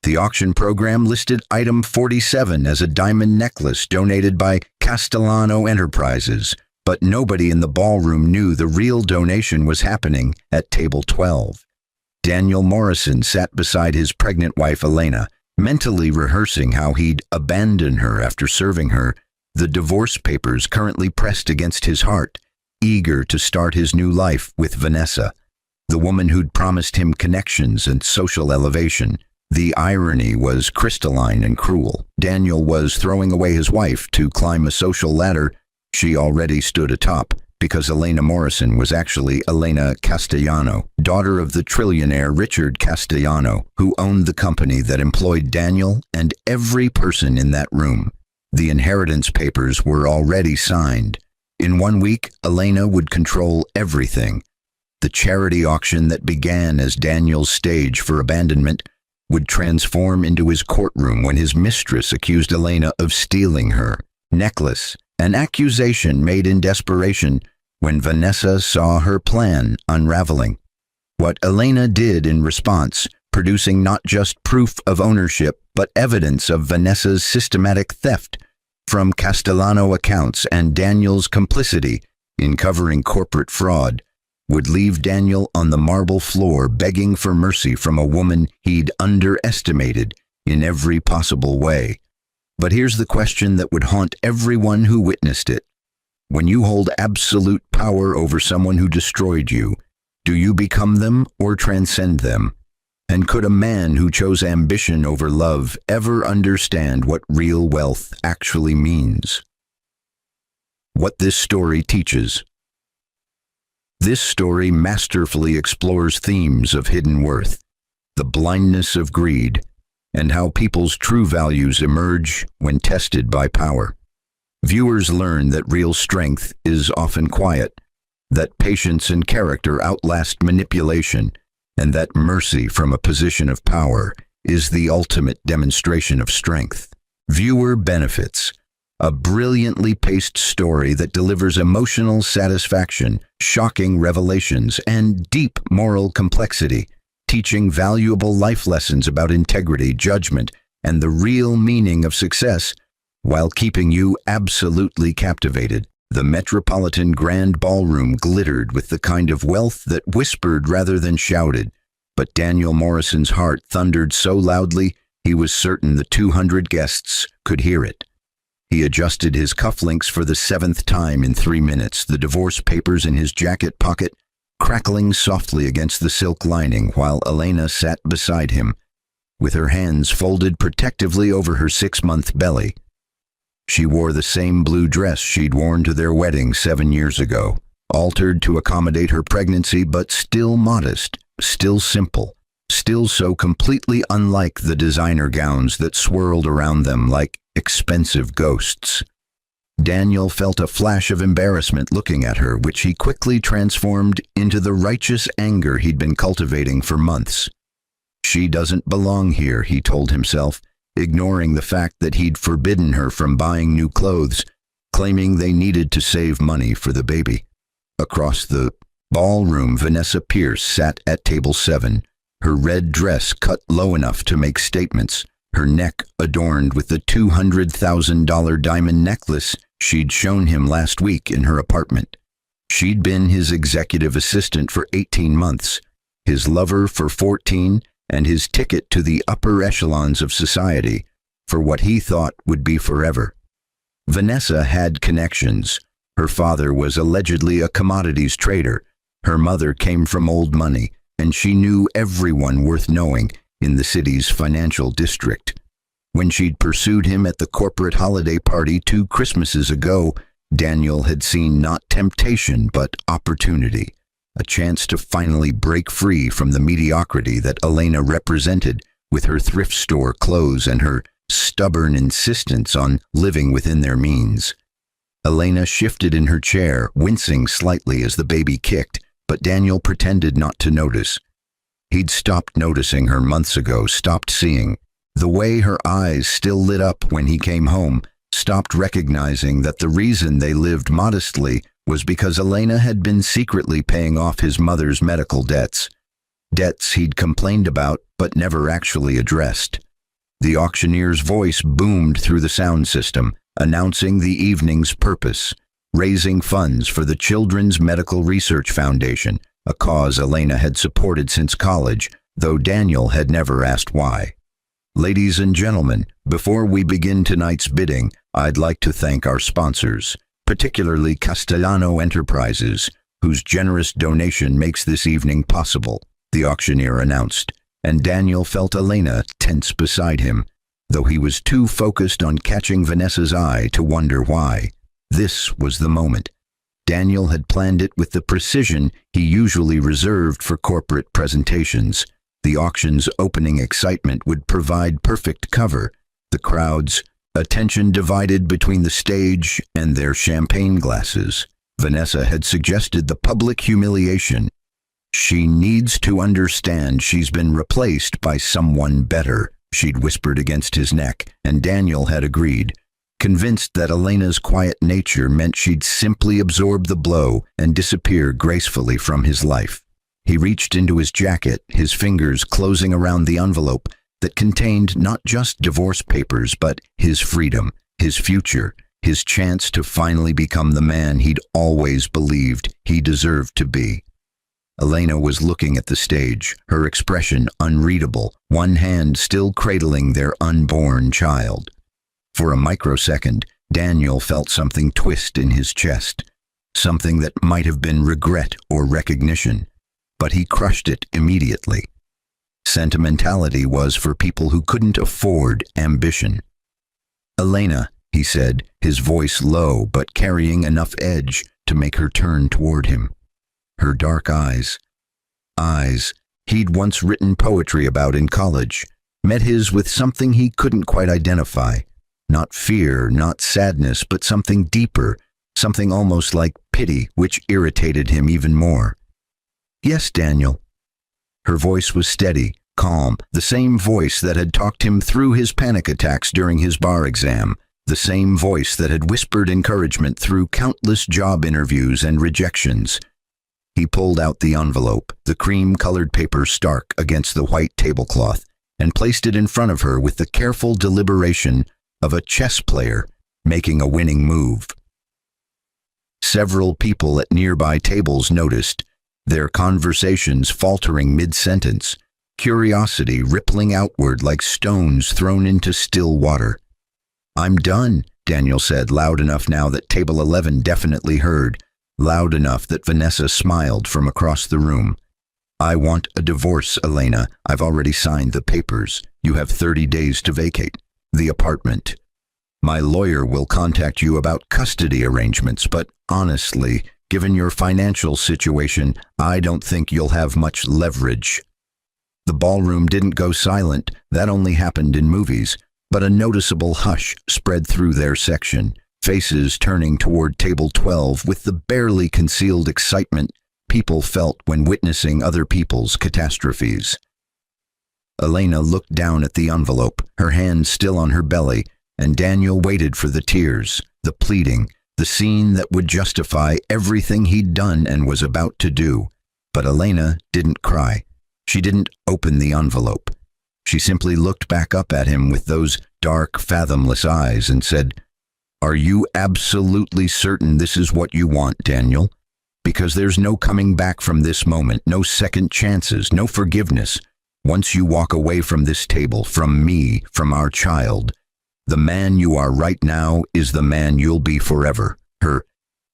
The auction program listed item 47 as a diamond necklace donated by Castellano Enterprises, but nobody in the ballroom knew the real donation was happening at table 12. Daniel Morrison sat beside his pregnant wife Elena, mentally rehearsing how he'd abandon her after serving her, the divorce papers currently pressed against his heart, eager to start his new life with Vanessa, the woman who'd promised him connections and social elevation. The irony was crystalline and cruel. Daniel was throwing away his wife to climb a social ladder she already stood atop, because Elena Morrison was actually Elena Castellano, daughter of the trillionaire Richard Castellano, who owned the company that employed Daniel and every person in that room. The inheritance papers were already signed. In 1 week, Elena would control everything. The charity auction that began as Daniel's stage for abandonment would transform into his courtroom when his mistress accused Elena of stealing her necklace, an accusation made in desperation when Vanessa saw her plan unraveling. What Elena did in response, producing not just proof of ownership but evidence of Vanessa's systematic theft from Castellano accounts and Daniel's complicity in covering corporate fraud, would leave Daniel on the marble floor begging for mercy from a woman he'd underestimated in every possible way. But here's the question that would haunt everyone who witnessed it. When you hold absolute power over someone who destroyed you, do you become them or transcend them? And could a man who chose ambition over love ever understand what real wealth actually means? What this story teaches. This story masterfully explores themes of hidden worth, the blindness of greed, and how people's true values emerge when tested by power. Viewers learn that real strength is often quiet, that patience and character outlast manipulation, and that mercy from a position of power is the ultimate demonstration of strength. Viewer benefits. A brilliantly paced story that delivers emotional satisfaction, shocking revelations, and deep moral complexity, teaching valuable life lessons about integrity, judgment, and the real meaning of success, while keeping you absolutely captivated. The Metropolitan Grand Ballroom glittered with the kind of wealth that whispered rather than shouted, but Daniel Morrison's heart thundered so loudly he was certain the 200 guests could hear it. He adjusted his cufflinks for the 7th time in 3 minutes, the divorce papers in his jacket pocket crackling softly against the silk lining, while Elena sat beside him, with her hands folded protectively over her 6-month belly. She wore the same blue dress she'd worn to their wedding 7 years ago, altered to accommodate her pregnancy, but still modest, still simple, still so completely unlike the designer gowns that swirled around them like expensive ghosts. Daniel felt a flash of embarrassment looking at her, which he quickly transformed into the righteous anger he'd been cultivating for months. She doesn't belong here, he told himself, ignoring the fact that he'd forbidden her from buying new clothes, claiming they needed to save money for the baby. Across the ballroom, Vanessa Pierce sat at table 7, her red dress cut low enough to make statements, her neck adorned with the $200,000 diamond necklace she'd shown him last week in her apartment. She'd been his executive assistant for 18 months, his lover for 14, and his ticket to the upper echelons of society for what he thought would be forever. Vanessa had connections. Her father was allegedly a commodities trader. Her mother came from old money, and she knew everyone worth knowing in the city's financial district. When she'd pursued him at the corporate holiday party 2 Christmases ago, Daniel had seen not temptation but opportunity, a chance to finally break free from the mediocrity that Elena represented with her thrift store clothes and her stubborn insistence on living within their means. Elena shifted in her chair, wincing slightly as the baby kicked, but Daniel pretended not to notice. He'd stopped noticing her months ago, stopped seeing. The way her eyes still lit up when he came home, stopped recognizing that the reason they lived modestly was because Elena had been secretly paying off his mother's medical debts. Debts he'd complained about but never actually addressed. The auctioneer's voice boomed through the sound system, announcing the evening's purpose: raising funds for the Children's Medical Research Foundation, a cause Elena had supported since college, though Daniel had never asked why. Ladies and gentlemen, before we begin tonight's bidding, I'd like to thank our sponsors, particularly Castellano Enterprises, whose generous donation makes this evening possible, the auctioneer announced, and Daniel felt Elena tense beside him, though he was too focused on catching Vanessa's eye to wonder why. This was the moment. Daniel had planned it with the precision he usually reserved for corporate presentations. The auction's opening excitement would provide perfect cover. The crowd's attention divided between the stage and their champagne glasses. Vanessa had suggested the public humiliation. "She needs to understand she's been replaced by someone better," she'd whispered against his neck, and Daniel had agreed, convinced that Elena's quiet nature meant she'd simply absorb the blow and disappear gracefully from his life. He reached into his jacket, his fingers closing around the envelope that contained not just divorce papers, but his freedom, his future, his chance to finally become the man he'd always believed he deserved to be. Elena was looking at the stage, her expression unreadable, one hand still cradling their unborn child. For a microsecond, Daniel felt something twist in his chest, something that might have been regret or recognition, but he crushed it immediately. Sentimentality was for people who couldn't afford ambition. "Elena," he said, his voice low but carrying enough edge to make her turn toward him. Her dark eyes he'd once written poetry about in college, met his with something he couldn't quite identify. Not fear, not sadness, but something deeper, something almost like pity, which irritated him even more. "Yes, Daniel." Her voice was steady, calm, the same voice that had talked him through his panic attacks during his bar exam, the same voice that had whispered encouragement through countless job interviews and rejections. He pulled out the envelope, the cream-colored paper stark against the white tablecloth, and placed it in front of her with the careful deliberation of a chess player making a winning move. Several people at nearby tables noticed, their conversations faltering mid-sentence, curiosity rippling outward like stones thrown into still water. "I'm done," Daniel said, loud enough now that Table 11 definitely heard, loud enough that Vanessa smiled from across the room. "I want a divorce, Elena. I've already signed the papers. You have 30 days to vacate the apartment. My lawyer will contact you about custody arrangements, but honestly, given your financial situation, I don't think you'll have much leverage." The ballroom didn't go silent, that only happened in movies, but a noticeable hush spread through their section, faces turning toward Table 12 with the barely concealed excitement people felt when witnessing other people's catastrophes. Elena looked down at the envelope, her hand still on her belly, and Daniel waited for the tears, the pleading, the scene that would justify everything he'd done and was about to do. But Elena didn't cry. She didn't open the envelope. She simply looked back up at him with those dark, fathomless eyes and said, "Are you absolutely certain this is what you want, Daniel? Because there's no coming back from this moment, no second chances, no forgiveness. Once you walk away from this table, from me, from our child, the man you are right now is the man you'll be forever." Her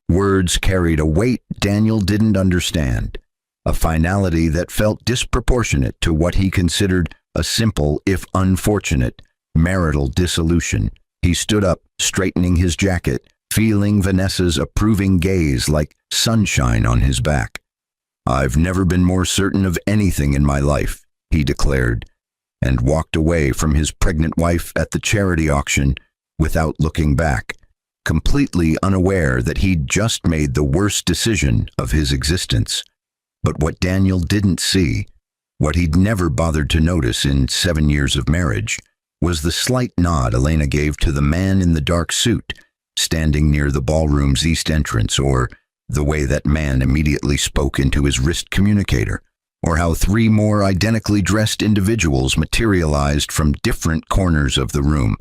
words carried a weight Daniel didn't understand, a finality that felt disproportionate to what he considered a simple, if unfortunate, marital dissolution. He stood up, straightening his jacket, feeling Vanessa's approving gaze like sunshine on his back. "I've never been more certain of anything in my life," he declared, and walked away from his pregnant wife at the charity auction without looking back, completely unaware that he'd just made the worst decision of his existence. But what Daniel didn't see, what he'd never bothered to notice in 7 years of marriage, was the slight nod Elena gave to the man in the dark suit, standing near the ballroom's east entrance, or the way that man immediately spoke into his wrist communicator, or how three more identically dressed individuals materialized from different corners of the room,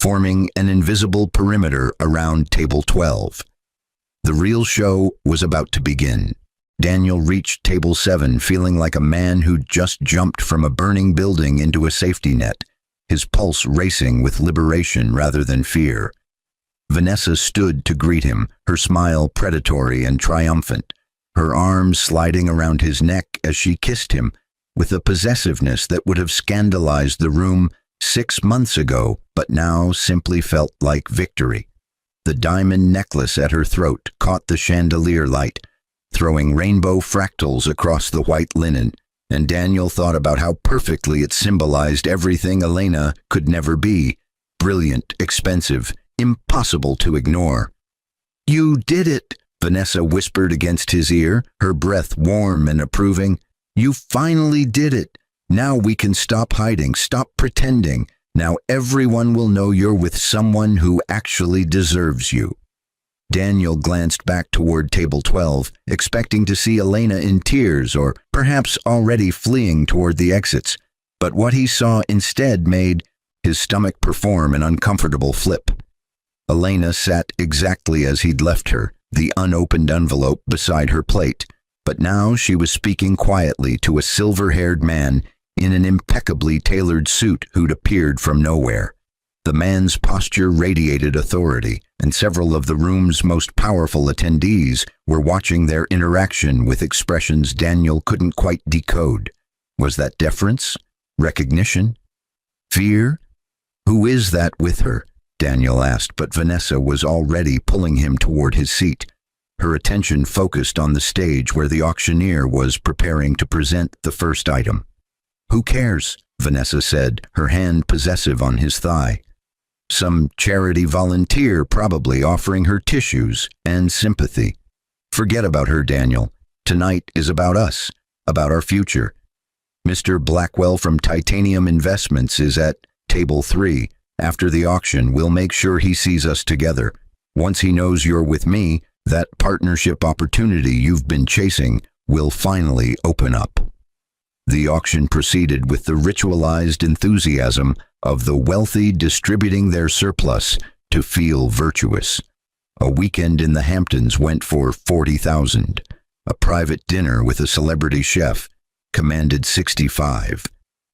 forming an invisible perimeter around table 12. The real show was about to begin. Daniel reached table 7 feeling like a man who'd just jumped from a burning building into a safety net, his pulse racing with liberation rather than fear. Vanessa stood to greet him, her smile predatory and triumphant, her arms sliding around his neck as she kissed him, with a possessiveness that would have scandalized the room 6 months ago, but now simply felt like victory. The diamond necklace at her throat caught the chandelier light, throwing rainbow fractals across the white linen, and Daniel thought about how perfectly it symbolized everything Elena could never be: brilliant, expensive, impossible to ignore. "You did it," Vanessa whispered against his ear, her breath warm and approving. "You finally did it. Now we can stop hiding, stop pretending. Now everyone will know you're with someone who actually deserves you." Daniel glanced back toward table 12, expecting to see Elena in tears or perhaps already fleeing toward the exits, but what he saw instead made his stomach perform an uncomfortable flip. Elena sat exactly as he'd left her, the unopened envelope beside her plate, but now she was speaking quietly to a silver-haired man in an impeccably tailored suit who'd appeared from nowhere. The man's posture radiated authority, and several of the room's most powerful attendees were watching their interaction with expressions Daniel couldn't quite decode. Was that deference? Recognition? Fear? "Who is that with her?" Daniel asked, but Vanessa was already pulling him toward his seat. Her attention focused on the stage where the auctioneer was preparing to present the first item. "Who cares?" Vanessa said, her hand possessive on his thigh. Some charity volunteer probably offering her tissues and sympathy. "Forget about her, Daniel. Tonight is about us, about our future. Mr. Blackwell from Titanium Investments is at table 3. After the auction, we'll make sure he sees us together. Once he knows you're with me, that partnership opportunity you've been chasing will finally open up." The auction proceeded with the ritualized enthusiasm of the wealthy distributing their surplus to feel virtuous. A weekend in the Hamptons went for $40,000. A private dinner with a celebrity chef commanded $65,000.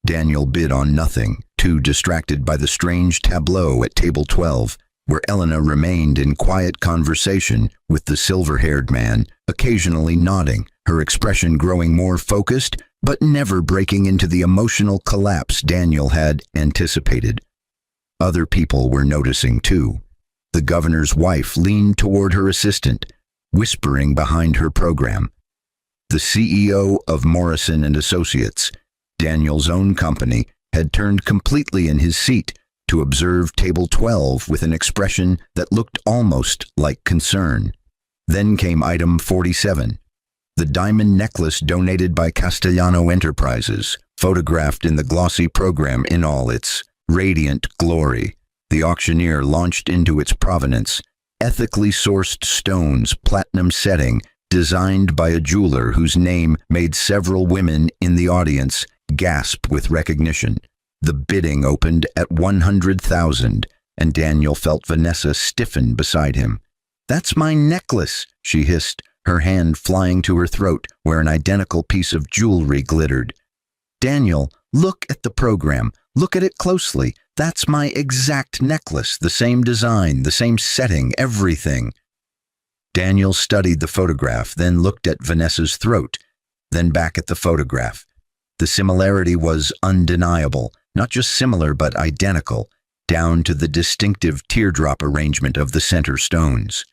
Daniel bid on nothing, too distracted by the strange tableau at table 12, where Elena remained in quiet conversation with the silver-haired man, occasionally nodding, her expression growing more focused, but never breaking into the emotional collapse Daniel had anticipated. Other people were noticing too. The governor's wife leaned toward her assistant, whispering behind her program. The CEO of Morrison and Associates, Daniel's own company, had turned completely in his seat to observe table 12 with an expression that looked almost like concern. Then came item 47. The diamond necklace donated by Castellano Enterprises, photographed in the glossy program in all its radiant glory. The auctioneer launched into its provenance: ethically sourced stones, platinum setting, designed by a jeweler whose name made several women in the audience gasp with recognition. The bidding opened at $100,000, and Daniel felt Vanessa stiffen beside him. "That's my necklace," she hissed, her hand flying to her throat where an identical piece of jewelry glittered. "Daniel, look at the program. Look at it closely. That's my exact necklace, the same design, the same setting, everything." Daniel studied the photograph, then looked at Vanessa's throat, then back at the photograph. The similarity was undeniable, not just similar but identical, down to the distinctive teardrop arrangement of the center stones.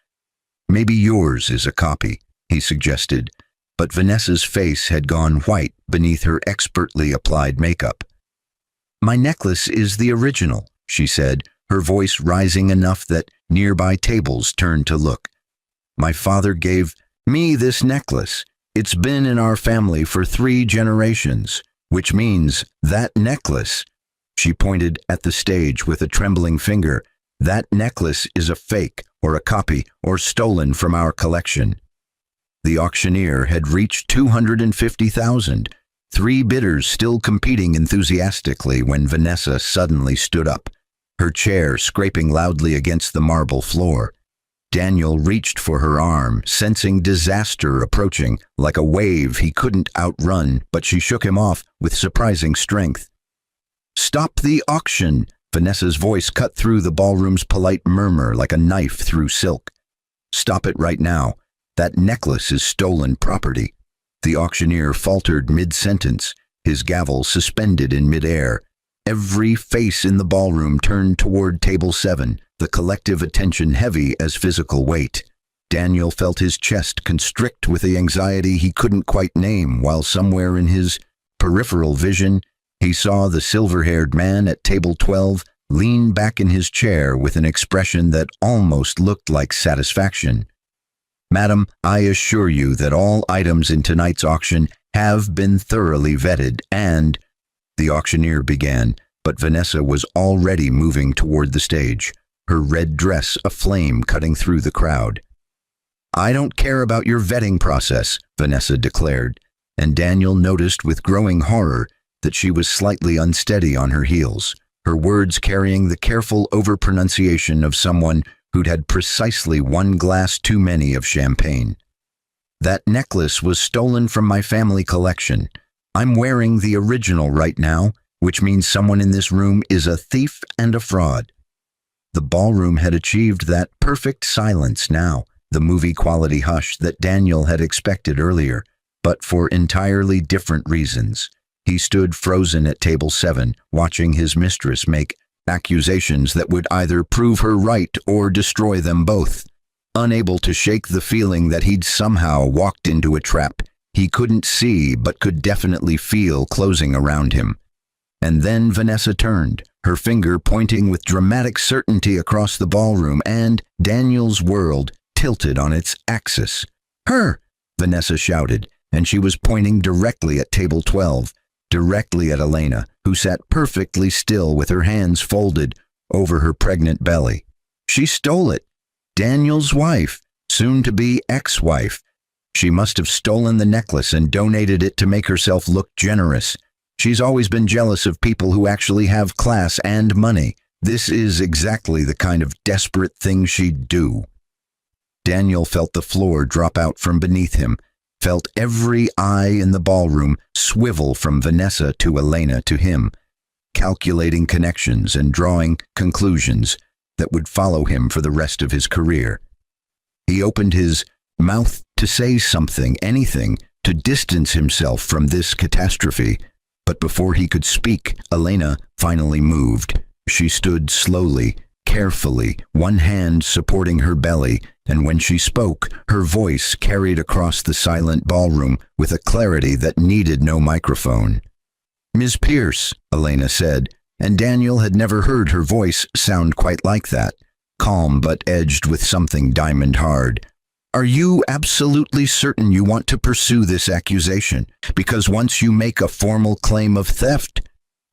"Maybe yours is a copy," he suggested, but Vanessa's face had gone white beneath her expertly applied makeup. "My necklace is the original," she said, her voice rising enough that nearby tables turned to look. "My father gave me this necklace. It's been in our family for 3 generations, which means that necklace," she pointed at the stage with a trembling finger, "that necklace is a fake or a copy or stolen from our collection." The auctioneer had reached $250,000. 3 bidders still competing enthusiastically when Vanessa suddenly stood up, her chair scraping loudly against the marble floor. Daniel reached for her arm, sensing disaster approaching, like a wave he couldn't outrun, but she shook him off with surprising strength. "Stop the auction!" Vanessa's voice cut through the ballroom's polite murmur like a knife through silk. "Stop it right now. That necklace is stolen property." The auctioneer faltered mid-sentence, his gavel suspended in mid-air. Every face in the ballroom turned toward table 7, the collective attention heavy as physical weight. Daniel felt his chest constrict with the anxiety he couldn't quite name, while somewhere in his peripheral vision, he saw the silver-haired man at table 12 lean back in his chair with an expression that almost looked like satisfaction. "Madam, I assure you that all items in tonight's auction have been thoroughly vetted and—" the auctioneer began, but Vanessa was already moving toward the stage, her red dress aflame cutting through the crowd. "I don't care about your vetting process," Vanessa declared, and Daniel noticed with growing horror that she was slightly unsteady on her heels, her words carrying the careful overpronunciation of someone who'd had precisely 1 glass too many of champagne. "That necklace was stolen from my family collection. I'm wearing the original right now, which means someone in this room is a thief and a fraud." The ballroom had achieved that perfect silence now, the movie-quality hush that Daniel had expected earlier, but for entirely different reasons. He stood frozen at table 7, watching his mistress make accusations that would either prove her right or destroy them both. Unable to shake the feeling that he'd somehow walked into a trap he couldn't see but could definitely feel closing around him. And then Vanessa turned, her finger pointing with dramatic certainty across the ballroom, and Daniel's world tilted on its axis. "Her!" Vanessa shouted, and she was pointing directly at table 12, directly at Elena, who sat perfectly still with her hands folded over her pregnant belly. "She stole it. Daniel's wife, soon-to-be ex-wife. She must have stolen the necklace and donated it to make herself look generous. She's always been jealous of people who actually have class and money. This is exactly the kind of desperate thing she'd do." Daniel felt the floor drop out from beneath him, felt every eye in the ballroom swivel from Vanessa to Elena to him, calculating connections and drawing conclusions that would follow him for the rest of his career. He opened his mouth to say something, anything, to distance himself from this catastrophe, but before he could speak, Elena finally moved. She stood slowly, carefully, one hand supporting her belly, and when she spoke, her voice carried across the silent ballroom with a clarity that needed no microphone. "Ms. Pierce," Elena said, and Daniel had never heard her voice sound quite like that, calm but edged with something diamond-hard. "Are you absolutely certain you want to pursue this accusation? Because once you make a formal claim of theft,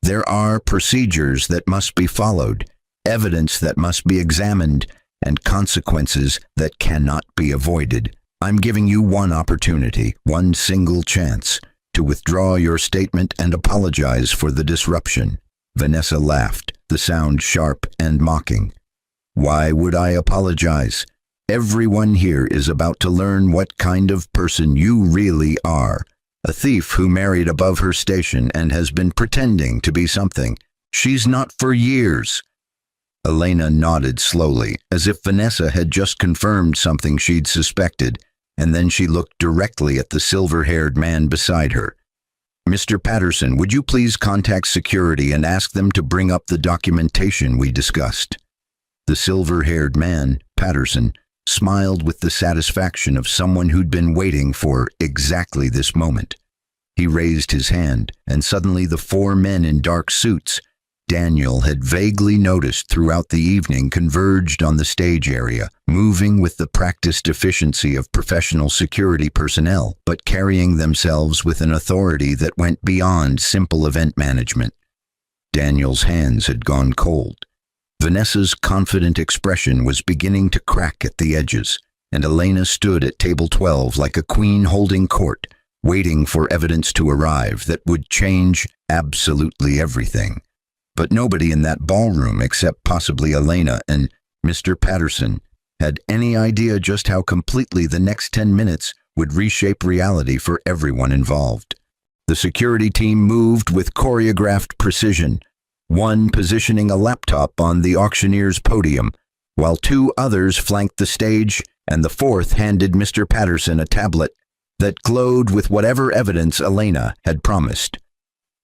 there are procedures that must be followed, evidence that must be examined, and consequences that cannot be avoided. I'm giving you one opportunity, one single chance, to withdraw your statement and apologize for the disruption." Vanessa laughed, the sound sharp and mocking. "Why would I apologize? Everyone here is about to learn what kind of person you really are. A thief who married above her station and has been pretending to be something she's not for years." Elena nodded slowly, as if Vanessa had just confirmed something she'd suspected, and then she looked directly at the silver-haired man beside her. "Mr. Patterson, would you please contact security and ask them to bring up the documentation we discussed?" The silver-haired man, Patterson, smiled with the satisfaction of someone who'd been waiting for exactly this moment. He raised his hand, and suddenly the 4 men in dark suits Daniel had vaguely noticed throughout the evening converged on the stage area, moving with the practiced efficiency of professional security personnel, but carrying themselves with an authority that went beyond simple event management. Daniel's hands had gone cold. Vanessa's confident expression was beginning to crack at the edges, and Elena stood at table 12 like a queen holding court, waiting for evidence to arrive that would change absolutely everything. But nobody in that ballroom, except possibly Elena and Mr. Patterson, had any idea just how completely the next 10 minutes would reshape reality for everyone involved. The security team moved with choreographed precision, one positioning a laptop on the auctioneer's podium, while two others flanked the stage, and the fourth handed Mr. Patterson a tablet that glowed with whatever evidence Elena had promised.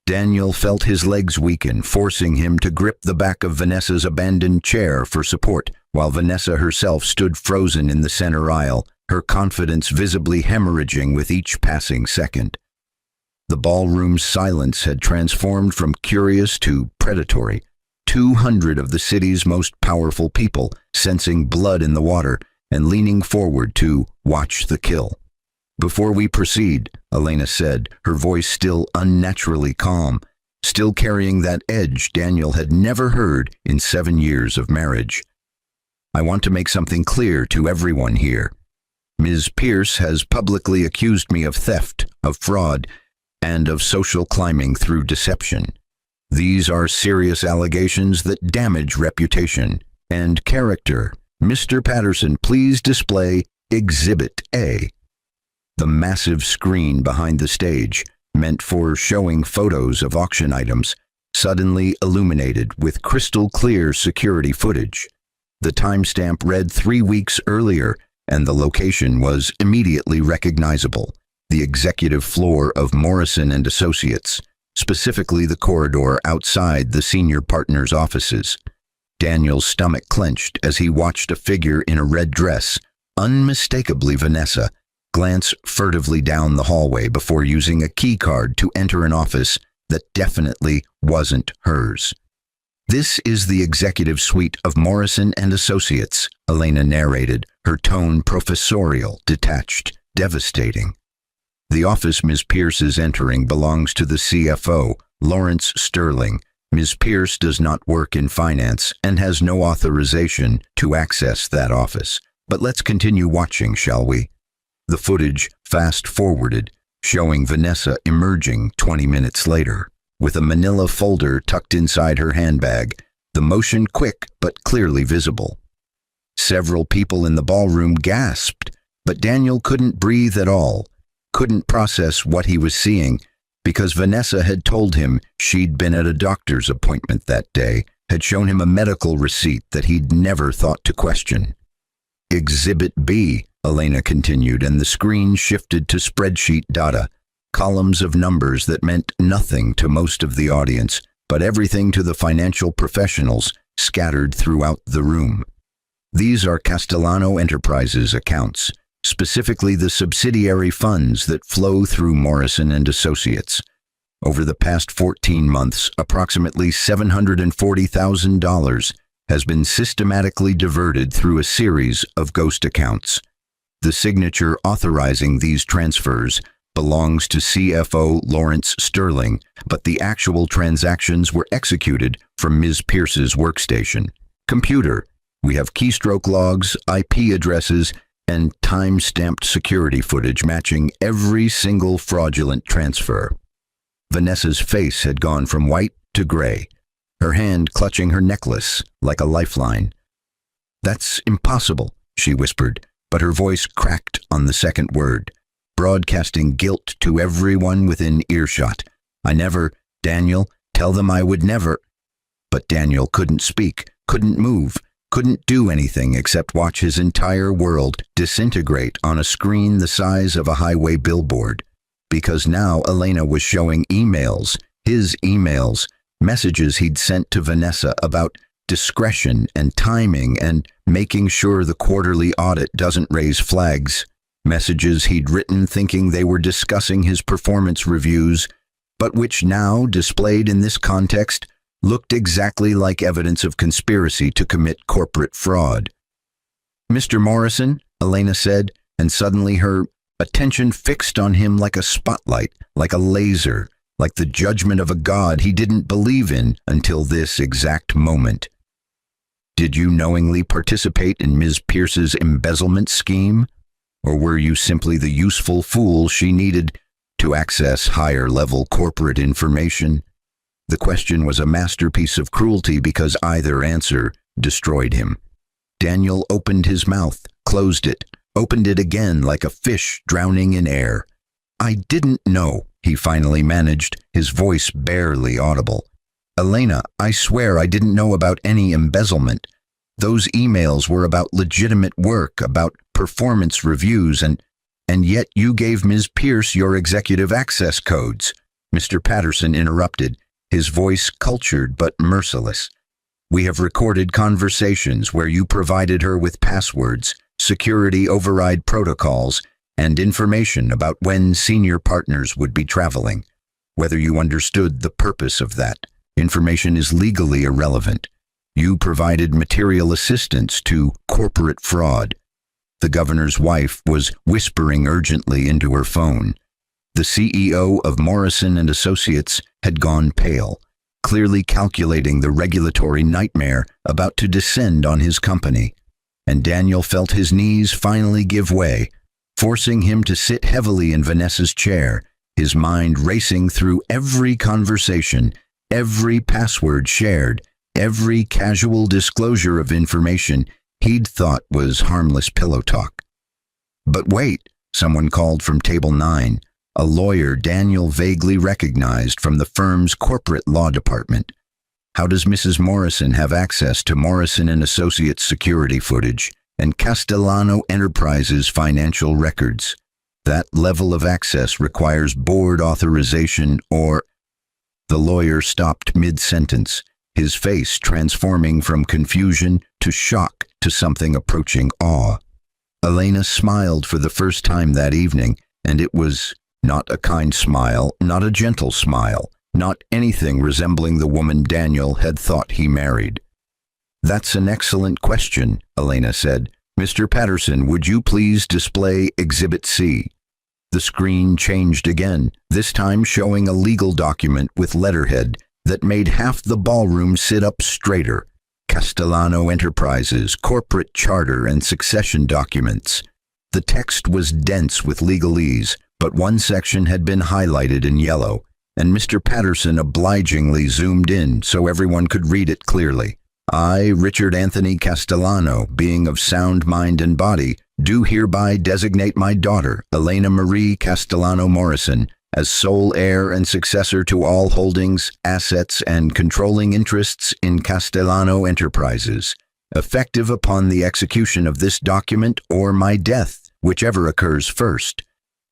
Daniel felt his legs weaken, forcing him to grip the back of Vanessa's abandoned chair for support, while Vanessa herself stood frozen in the center aisle, her confidence visibly hemorrhaging with each passing second. The ballroom's silence had transformed from curious to predatory. 200 of the city's most powerful people, sensing blood in the water and leaning forward to watch the kill. "Before we proceed," Elena said, her voice still unnaturally calm, still carrying that edge Daniel had never heard in 7 years of marriage. "I want to make something clear to everyone here. Ms. Pierce has publicly accused me of theft, of fraud, and of social climbing through deception. These are serious allegations that damage reputation and character. Mr. Patterson, please display Exhibit A." The massive screen behind the stage, meant for showing photos of auction items, suddenly illuminated with crystal-clear security footage. The timestamp read 3 weeks earlier, and the location was immediately recognizable: the executive floor of Morrison and Associates, specifically the corridor outside the senior partner's offices. Daniel's stomach clenched as he watched a figure in a red dress, unmistakably Vanessa, glance furtively down the hallway before using a key card to enter an office that definitely wasn't hers. "This is the executive suite of Morrison and Associates," Elena narrated, her tone professorial, detached, devastating. "The office Ms. Pierce is entering belongs to the CFO, Lawrence Sterling. Ms. Pierce does not work in finance and has no authorization to access that office. But let's continue watching, shall we?" The footage fast-forwarded, showing Vanessa emerging 20 minutes later, with a manila folder tucked inside her handbag, the motion quick but clearly visible. Several people in the ballroom gasped, but Daniel couldn't breathe at all, couldn't process what he was seeing, because Vanessa had told him she'd been at a doctor's appointment that day, had shown him a medical receipt that he'd never thought to question. "Exhibit B," Elena continued, and the screen shifted to spreadsheet data, columns of numbers that meant nothing to most of the audience, but everything to the financial professionals scattered throughout the room. "These are Castellano Enterprises accounts, specifically the subsidiary funds that flow through Morrison and Associates. Over the past 14 months, approximately $740,000 has been systematically diverted through a series of ghost accounts. The signature authorizing these transfers belongs to CFO Lawrence Sterling, but the actual transactions were executed from Ms. Pierce's workstation. Computer, we have keystroke logs, IP addresses, and time-stamped security footage matching every single fraudulent transfer." Vanessa's face had gone from white to gray, her hand clutching her necklace like a lifeline. "That's impossible," she whispered, but her voice cracked on the second word, broadcasting guilt to everyone within earshot. Daniel, tell them I would never." But Daniel couldn't speak, couldn't move, couldn't do anything except watch his entire world disintegrate on a screen the size of a highway billboard. Because now Elena was showing emails, his emails, messages he'd sent to Vanessa about discretion and timing and making sure the quarterly audit doesn't raise flags, messages he'd written thinking they were discussing his performance reviews, but which now, displayed in this context, looked exactly like evidence of conspiracy to commit corporate fraud. "Mr. Morrison," Elena said, and suddenly her attention fixed on him like a spotlight, like a laser, like the judgment of a god he didn't believe in until this exact moment. "Did you knowingly participate in Ms. Pierce's embezzlement scheme? Or were you simply the useful fool she needed to access higher-level corporate information? The question was a masterpiece of cruelty because either answer destroyed him. Daniel opened his mouth, closed it, opened it again like a fish drowning in air. "I didn't know," he finally managed, his voice barely audible. "Elena, I swear I didn't know about any embezzlement. Those emails were about legitimate work, about performance reviews, and yet you gave Ms. Pierce your executive access codes." Mr. Patterson interrupted, his voice cultured but merciless. "We have recorded conversations where you provided her with passwords, security override protocols, and information about when senior partners would be traveling. Whether you understood the purpose of that information is legally irrelevant. You provided material assistance to corporate fraud." The governor's wife was whispering urgently into her phone. The CEO of Morrison and Associates had gone pale, clearly calculating the regulatory nightmare about to descend on his company. And Daniel felt his knees finally give way, forcing him to sit heavily in Vanessa's chair, his mind racing through every conversation, every password shared, every casual disclosure of information he'd thought was harmless pillow talk. But wait, someone called from Table 9, a lawyer Daniel vaguely recognized from the firm's corporate law department. How does Mrs. Morrison have access to Morrison and Associates security footage and Castellano Enterprises financial records? That level of access requires board authorization or... The lawyer stopped mid-sentence, his face transforming from confusion to shock to something approaching awe. Elena smiled for the first time that evening, and it was not a kind smile, not a gentle smile, not anything resembling the woman Daniel had thought he married. "That's an excellent question," Elena said. "Mr. Patterson, would you please display Exhibit C?" The screen changed again, this time showing a legal document with letterhead that made half the ballroom sit up straighter. Castellano Enterprises, corporate charter and succession documents. The text was dense with legalese, but one section had been highlighted in yellow, and Mr. Patterson obligingly zoomed in so everyone could read it clearly. "I, Richard Anthony Castellano, being of sound mind and body, do hereby designate my daughter, Elena Marie Castellano Morrison, as sole heir and successor to all holdings, assets, and controlling interests in Castellano Enterprises, effective upon the execution of this document or my death, whichever occurs first.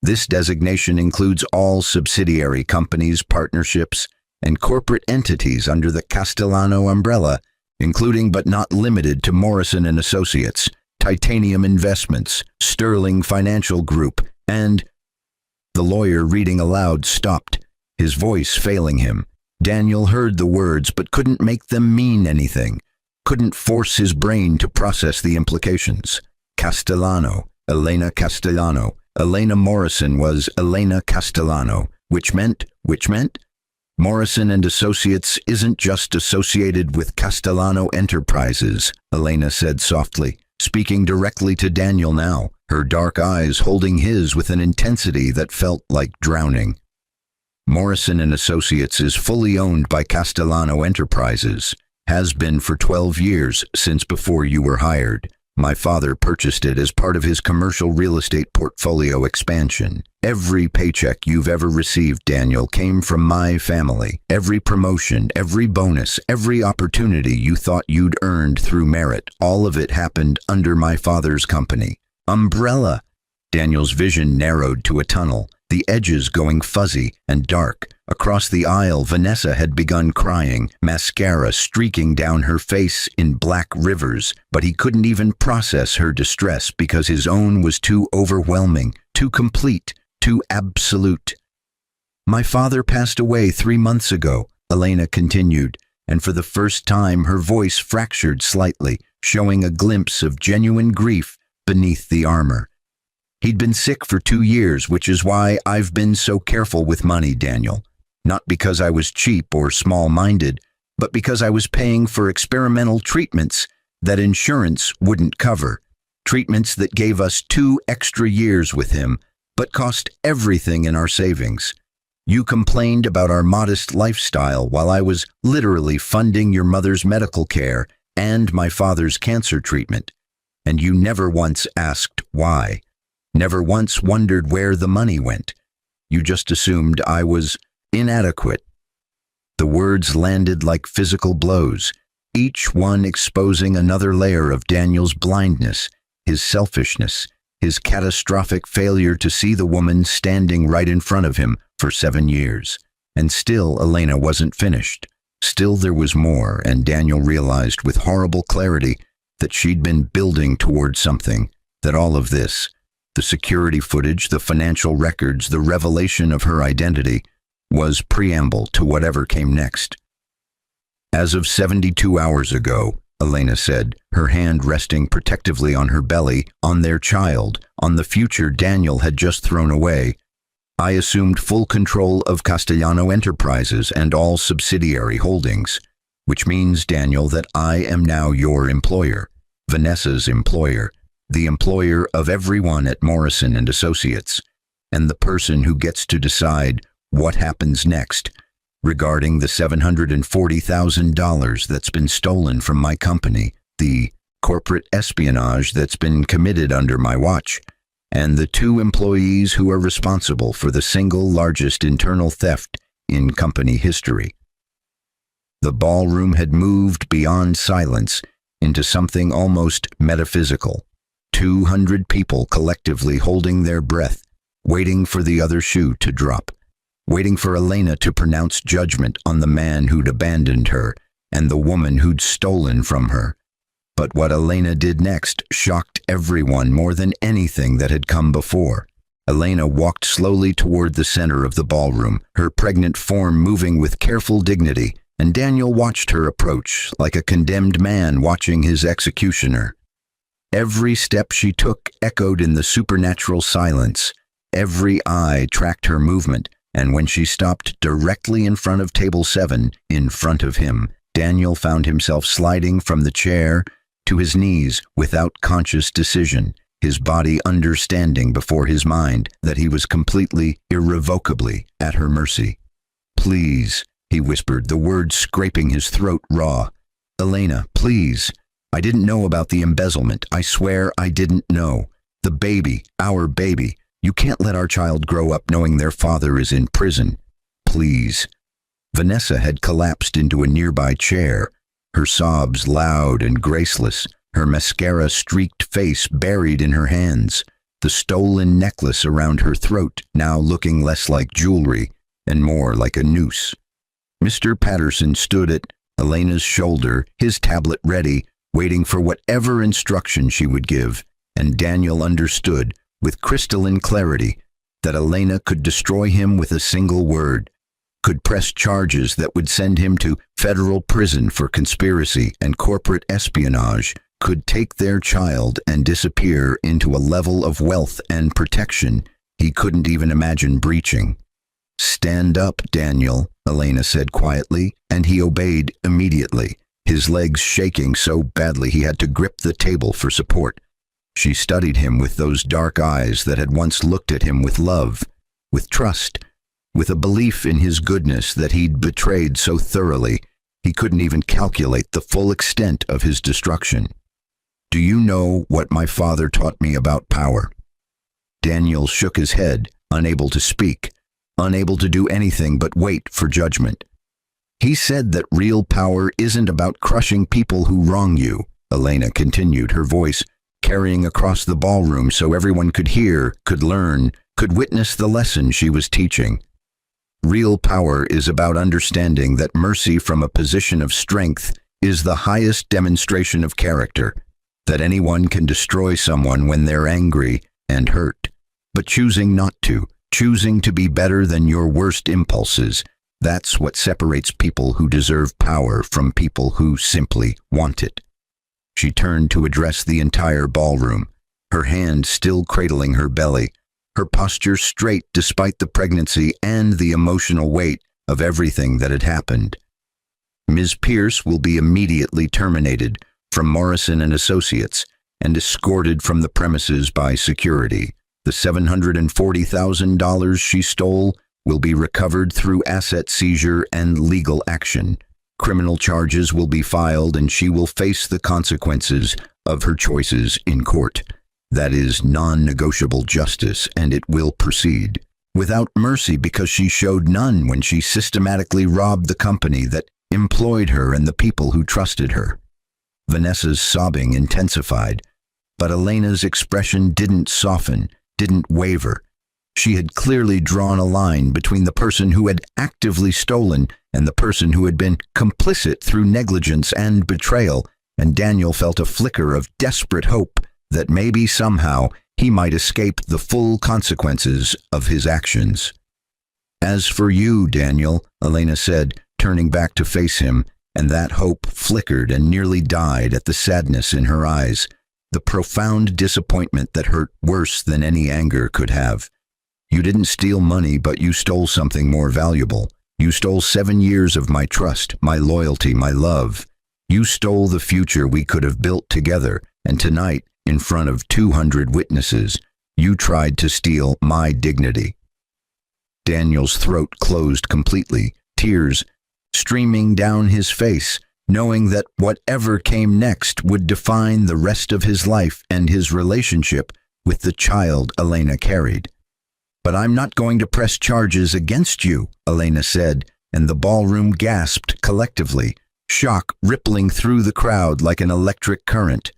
This designation includes all subsidiary companies, partnerships, and corporate entities under the Castellano umbrella, including but not limited to Morrison and Associates, Titanium Investments, Sterling Financial Group, and..." The lawyer reading aloud stopped, his voice failing him. Daniel heard the words but couldn't make them mean anything, couldn't force his brain to process the implications. Castellano, Elena Castellano. Elena Morrison was Elena Castellano, which meant? Morrison and Associates isn't just associated with Castellano Enterprises, Elena said softly, speaking directly to Daniel now, her dark eyes holding his with an intensity that felt like drowning. Morrison and Associates is fully owned by Castellano Enterprises, has been for 12 years since before you were hired. My father purchased it as part of his commercial real estate portfolio expansion. Every paycheck you've ever received, Daniel, came from my family. Every promotion, every bonus, every opportunity you thought you'd earned through merit, all of it happened under my father's company. Umbrella! Daniel's vision narrowed to a tunnel, the edges going fuzzy and dark. Across the aisle, Vanessa had begun crying, mascara streaking down her face in black rivers, but he couldn't even process her distress because his own was too overwhelming, too complete, too absolute. My father passed away 3 months ago, Elena continued, and for the first time her voice fractured slightly, showing a glimpse of genuine grief beneath the armor. He'd been sick for 2 years, which is why I've been so careful with money, Daniel. Not because I was cheap or small-minded, but because I was paying for experimental treatments that insurance wouldn't cover. Treatments that gave us 2 extra years with him, but cost everything in our savings. You complained about our modest lifestyle while I was literally funding your mother's medical care and my father's cancer treatment. And you never once asked why. Never once wondered where the money went. You just assumed I was inadequate. The words landed like physical blows, each one exposing another layer of Daniel's blindness, his selfishness, his catastrophic failure to see the woman standing right in front of him for 7 years. And still Elena wasn't finished. Still there was more, and Daniel realized with horrible clarity that she'd been building towards something, that all of this, the security footage, the financial records, the revelation of her identity, was preamble to whatever came next. As of 72 hours ago, Elena said, her hand resting protectively on her belly, on their child, on the future Daniel had just thrown away, I assumed full control of Castellano Enterprises and all subsidiary holdings, which means, Daniel, that I am now your employer, Vanessa's employer, the employer of everyone at Morrison and Associates, and the person who gets to decide what happens next regarding the $740,000 that's been stolen from my company, the corporate espionage that's been committed under my watch, and the 2 employees who are responsible for the single largest internal theft in company history. The ballroom had moved beyond silence into something almost metaphysical. 200 people collectively holding their breath, waiting for the other shoe to drop, waiting for Elena to pronounce judgment on the man who'd abandoned her and the woman who'd stolen from her. But what Elena did next shocked everyone more than anything that had come before. Elena walked slowly toward the center of the ballroom, her pregnant form moving with careful dignity, and Daniel watched her approach like a condemned man watching his executioner. Every step she took echoed in the supernatural silence. Every eye tracked her movement, and when she stopped directly in front of table 7, in front of him, Daniel found himself sliding from the chair to his knees without conscious decision, his body understanding before his mind that he was completely, irrevocably at her mercy. "Please," he whispered, the words scraping his throat raw. "Elena, please. I didn't know about the embezzlement. I swear I didn't know. The baby, our baby. You can't let our child grow up knowing their father is in prison. Please." Vanessa had collapsed into a nearby chair, her sobs loud and graceless, her mascara-streaked face buried in her hands, the stolen necklace around her throat now looking less like jewelry and more like a noose. Mr. Patterson stood at Elena's shoulder, his tablet ready, waiting for whatever instruction she would give, and Daniel understood, with crystalline clarity, that Elena could destroy him with a single word, could press charges that would send him to federal prison for conspiracy and corporate espionage, could take their child and disappear into a level of wealth and protection he couldn't even imagine breaching. "Stand up, Daniel," Elena said quietly, and he obeyed immediately, his legs shaking so badly he had to grip the table for support. She studied him with those dark eyes that had once looked at him with love, with trust, with a belief in his goodness that he'd betrayed so thoroughly he couldn't even calculate the full extent of his destruction. "Do you know what my father taught me about power?" Daniel shook his head, unable to speak, unable to do anything but wait for judgment. "He said that real power isn't about crushing people who wrong you," Elena continued, her voice carrying across the ballroom so everyone could hear, could learn, could witness the lesson she was teaching. "Real power is about understanding that mercy from a position of strength is the highest demonstration of character, that anyone can destroy someone when they're angry and hurt, but choosing not to, choosing to be better than your worst impulses, that's what separates people who deserve power from people who simply want it." She turned to address the entire ballroom, her hand still cradling her belly, her posture straight despite the pregnancy and the emotional weight of everything that had happened. "Ms. Pierce will be immediately terminated from Morrison and Associates and escorted from the premises by security. The $740,000 she stole will be recovered through asset seizure and legal action. Criminal charges will be filed and she will face the consequences of her choices in court. That is non-negotiable justice, and it will proceed without mercy because she showed none when she systematically robbed the company that employed her and the people who trusted her. Vanessa's sobbing intensified, but Elena's expression didn't soften, didn't waver. She had clearly drawn a line between the person who had actively stolen and the person who had been complicit through negligence and betrayal, and Daniel felt a flicker of desperate hope that maybe somehow he might escape the full consequences of his actions. "As for you, Daniel," Elena said, turning back to face him, and that hope flickered and nearly died at the sadness in her eyes, the profound disappointment that hurt worse than any anger could have. "You didn't steal money, but you stole something more valuable. You stole 7 years of my trust, my loyalty, my love. You stole the future we could have built together, and tonight, in front of 200 witnesses, you tried to steal my dignity." Daniel's throat closed completely, tears streaming down his face, knowing that whatever came next would define the rest of his life and his relationship with the child Elena carried. "But I'm not going to press charges against you," Elena said, and the ballroom gasped collectively, shock rippling through the crowd like an electric current.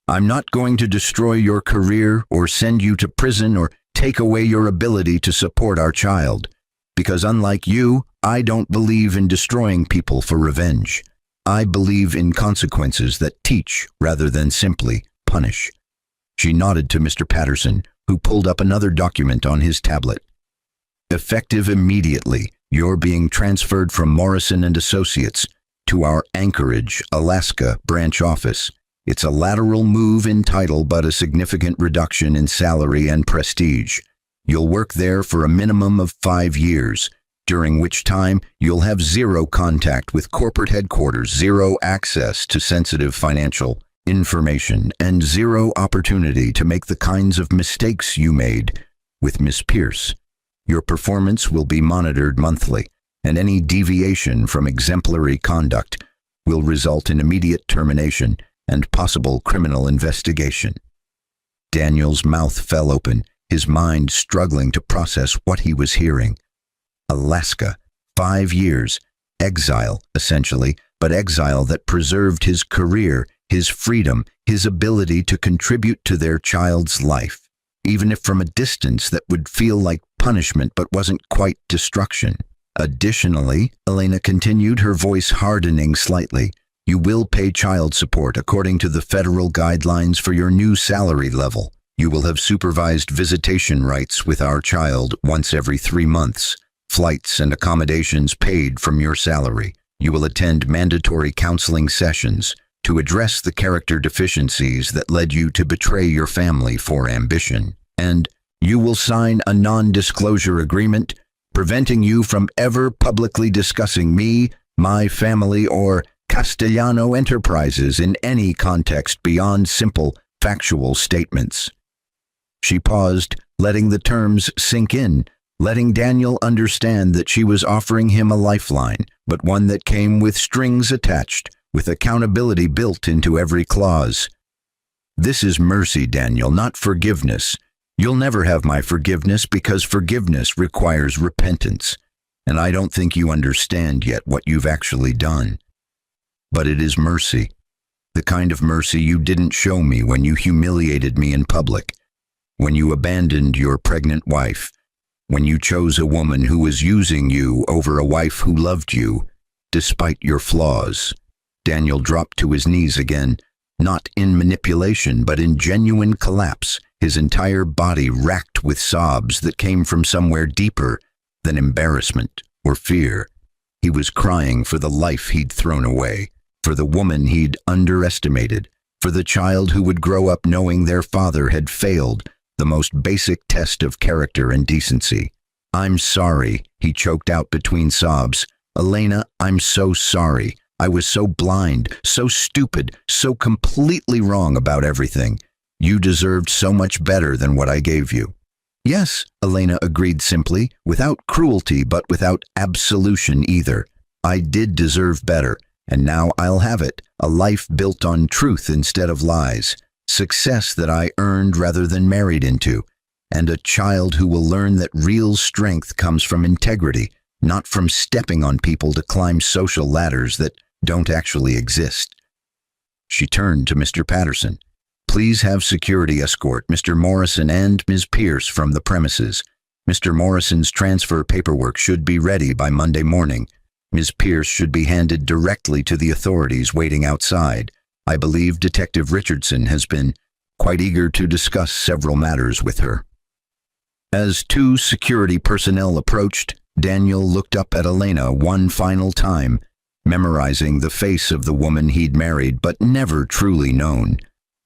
"I'm not going to destroy your career or send you to prison or take away your ability to support our child, because unlike you, I don't believe in destroying people for revenge. I believe in consequences that teach rather than simply punish." She nodded to Mr. Patterson, who pulled up another document on his tablet. "Effective immediately, you're being transferred from Morrison and Associates to our Anchorage, Alaska branch office. It's a lateral move in title but a significant reduction in salary and prestige. You'll work there for a minimum of 5 years, during which time you'll have zero contact with corporate headquarters, zero access to sensitive financial information, and zero opportunity to make the kinds of mistakes you made with Miss Pierce. Your performance will be monitored monthly, and any deviation from exemplary conduct will result in immediate termination and possible criminal investigation." Daniel's mouth fell open, his mind struggling to process what he was hearing. Alaska, 5 years, exile, essentially, but exile that preserved his career, his freedom, his ability to contribute to their child's life, even if from a distance that would feel like punishment but wasn't quite destruction. Additionally, Elena continued, her voice hardening slightly, "You will pay child support according to the federal guidelines for your new salary level. You will have supervised visitation rights with our child once every 3 months, flights and accommodations paid from your salary. You will attend mandatory counseling sessions to address the character deficiencies that led you to betray your family for ambition. And you will sign a non-disclosure agreement preventing you from ever publicly discussing me, my family, or Castellano Enterprises in any context beyond simple, factual statements." She paused, letting the terms sink in, letting Daniel understand that she was offering him a lifeline, but one that came with strings attached, with accountability built into every clause. "This is mercy, Daniel, not forgiveness. You'll never have my forgiveness because forgiveness requires repentance, and I don't think you understand yet what you've actually done. But it is mercy, the kind of mercy you didn't show me when you humiliated me in public, when you abandoned your pregnant wife, when you chose a woman who was using you over a wife who loved you, despite your flaws." Daniel dropped to his knees again, not in manipulation but in genuine collapse, his entire body racked with sobs that came from somewhere deeper than embarrassment or fear. He was crying for the life he'd thrown away, for the woman he'd underestimated, for the child who would grow up knowing their father had failed the most basic test of character and decency. "I'm sorry," he choked out between sobs. "Elena, I'm so sorry. I was so blind, so stupid, so completely wrong about everything. You deserved so much better than what I gave you." "Yes," Elena agreed simply, without cruelty but without absolution either. "I did deserve better, and now I'll have it. A life built on truth instead of lies. Success that I earned rather than married into. And a child who will learn that real strength comes from integrity, not from stepping on people to climb social ladders that don't actually exist." She turned to Mr. Patterson. "Please have security escort Mr. Morrison and Ms. Pierce from the premises. Mr. Morrison's transfer paperwork should be ready by Monday morning. Ms. Pierce should be handed directly to the authorities waiting outside. I believe Detective Richardson has been quite eager to discuss several matters with her." As two security personnel approached, Daniel looked up at Elena one final time, memorizing the face of the woman he'd married but never truly known.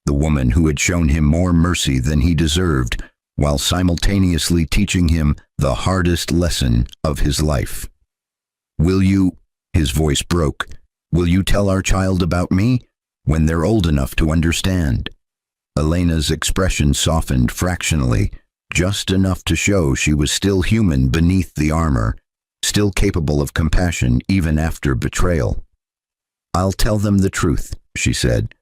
The woman who had shown him more mercy than he deserved, while simultaneously teaching him the hardest lesson of his life. "Will you," his voice broke, "will you tell our child about me? When they're old enough to understand." Elena's expression softened fractionally, just enough to show she was still human beneath the armor, still capable of compassion even after betrayal. "I'll tell them the truth," she said,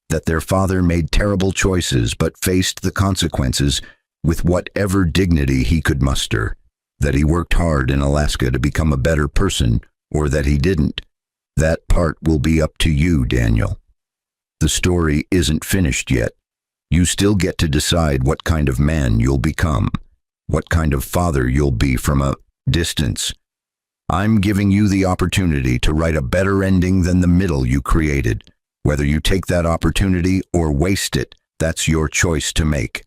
"that their father made terrible choices but faced the consequences with whatever dignity he could muster, that he worked hard in Alaska to become a better person, or that he didn't. That part will be up to you, Daniel. The story isn't finished yet. You still get to decide what kind of man you'll become, what kind of father you'll be from a distance. I'm giving you the opportunity to write a better ending than the middle you created. Whether you take that opportunity or waste it, that's your choice to make."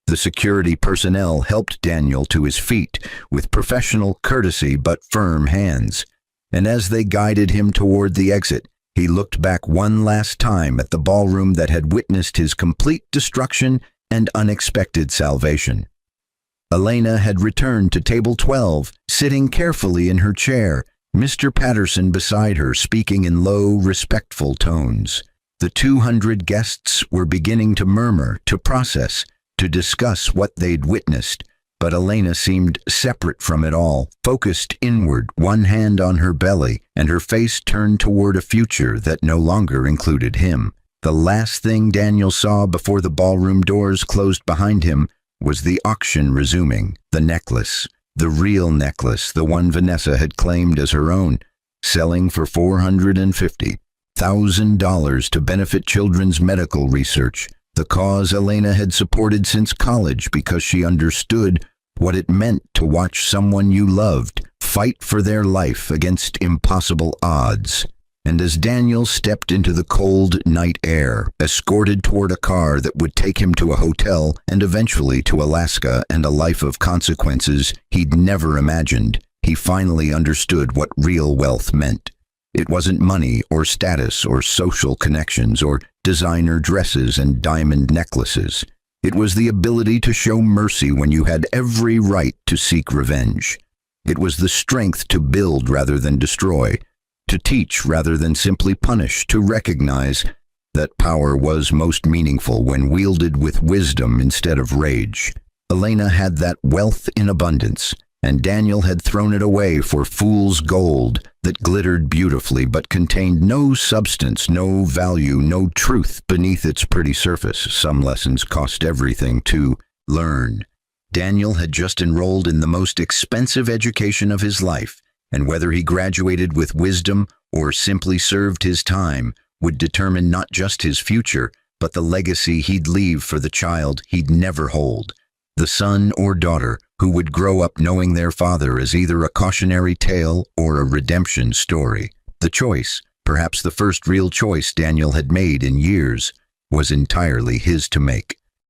The security personnel helped Daniel to his feet with professional courtesy but firm hands, and as they guided him toward the exit, he looked back one last time at the ballroom that had witnessed his complete destruction and unexpected salvation. Elena had returned to table 12, sitting carefully in her chair, Mr. Patterson beside her speaking in low, respectful tones. The 200 guests were beginning to murmur, to process, to discuss what they'd witnessed, but Elena seemed separate from it all, focused inward, one hand on her belly, and her face turned toward a future that no longer included him. The last thing Daniel saw before the ballroom doors closed behind him was the auction resuming, the necklace, the real necklace, the one Vanessa had claimed as her own, selling for $450,000 to benefit children's medical research, the cause Elena had supported since college because she understood what it meant to watch someone you loved fight for their life against impossible odds. And as Daniel stepped into the cold night air, escorted toward a car that would take him to a hotel and eventually to Alaska and a life of consequences he'd never imagined, he finally understood what real wealth meant. It wasn't money or status or social connections or designer dresses and diamond necklaces. It was the ability to show mercy when you had every right to seek revenge. It was the strength to build rather than destroy, to teach rather than simply punish, to recognize that power was most meaningful when wielded with wisdom instead of rage. Elena had that wealth in abundance, and Daniel had thrown it away for fool's gold that glittered beautifully but contained no substance, no value, no truth beneath its pretty surface. Some lessons cost everything to learn. Daniel had just enrolled in the most expensive education of his life, and whether he graduated with wisdom or simply served his time would determine not just his future, but the legacy he'd leave for the child he'd never hold, the son or daughter who would grow up knowing their father as either a cautionary tale or a redemption story. The choice, perhaps the first real choice Daniel had made in years, was entirely his to make.